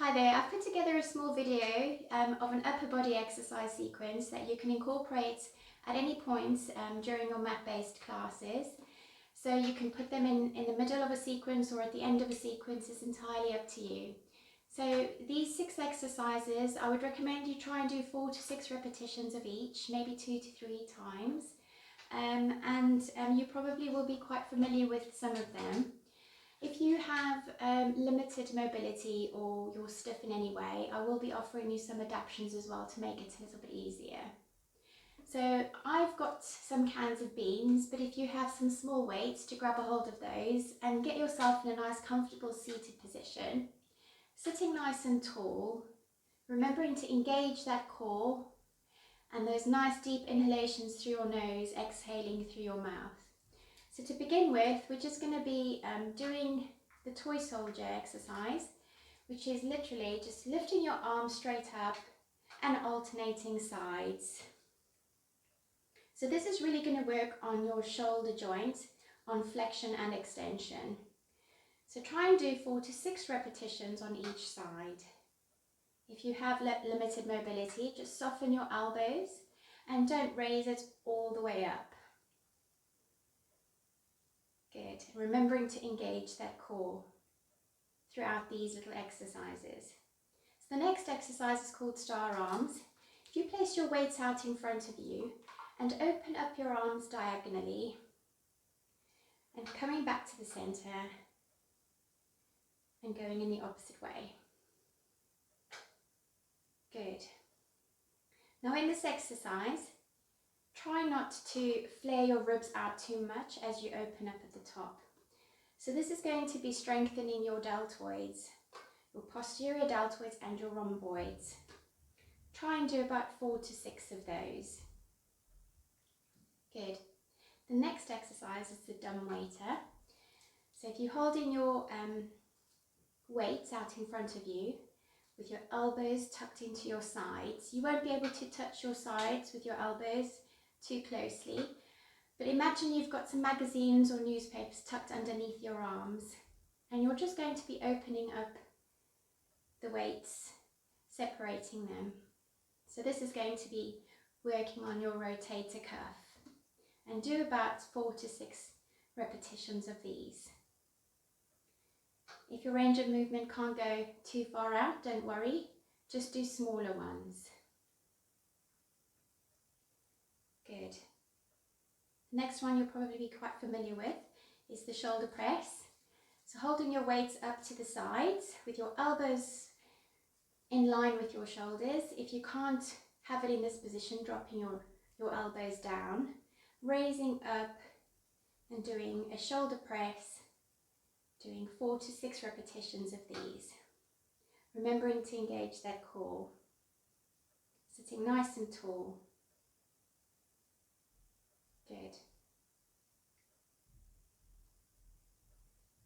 Hi there, I've put together a small video of an upper body exercise sequence that you can incorporate at any point during your mat-based classes. So you can put them in the middle of a sequence or at the end of a sequence, is entirely up to you. So these 6 exercises, I would recommend you try and do 4 to 6 repetitions of each, maybe 2 to 3 times. You probably will be quite familiar with some of them. If you have limited mobility or you're stiff in any way, I will be offering you some adaptations as well to make it a little bit easier. So I've got some cans of beans, but if you have some small weights, to grab a hold of those and get yourself in a nice comfortable seated position, sitting nice and tall, remembering to engage that core and those nice deep inhalations through your nose, exhaling through your mouth. So to begin with, we're just going to be doing the toy soldier exercise, which is literally just lifting your arms straight up and alternating sides. So this is really going to work on your shoulder joint, on flexion and extension. So try and do 4 to 6 repetitions on each side. If you have limited mobility, just soften your elbows and don't raise it all the way up. Good. Remembering to engage that core throughout these little exercises. So the next exercise is called star arms. If you place your weights out in front of you and open up your arms diagonally and coming back to the center and going in the opposite way. Good. Now in this exercise, try not to flare your ribs out too much as you open up at the top. So this is going to be strengthening your deltoids, your posterior deltoids and your rhomboids. Try and do about 4 to 6 of those. Good. The next exercise is the dumb waiter. So if you hold in your weights out in front of you with your elbows tucked into your sides, you won't be able to touch your sides with your elbows too closely, but imagine you've got some magazines or newspapers tucked underneath your arms and you're just going to be opening up the weights, separating them. So this is going to be working on your rotator cuff, and do about 4 to 6 repetitions of these. If your range of movement can't go too far out, don't worry, just do smaller ones. Good. Next one you'll probably be quite familiar with is the shoulder press. So holding your weights up to the sides with your elbows in line with your shoulders. If you can't have it in this position, dropping your elbows down, raising up and doing a shoulder press, doing 4 to 6 repetitions of these. Remembering to engage that core, sitting nice and tall. Good.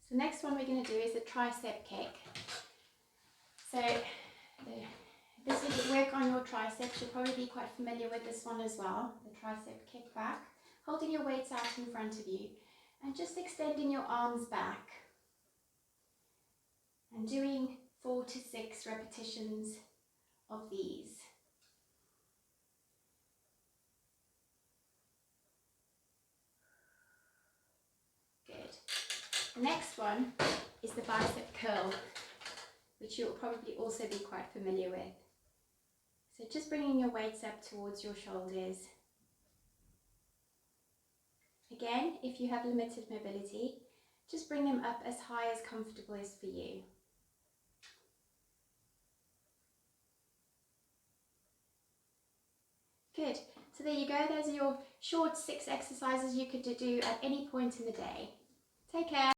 So next one we're going to do is the tricep kick. So this will work on your triceps. You'll probably be quite familiar with this one as well, the tricep kick back. Holding your weights out in front of you and just extending your arms back and doing 4 to 6 repetitions of these. Good. The next one is the bicep curl, which you'll probably also be quite familiar with. So just bringing your weights up towards your shoulders. Again, if you have limited mobility, just bring them up as high as comfortable is for you. Good. So there you go. Those are your short 6 exercises you could do at any point in the day. Take care.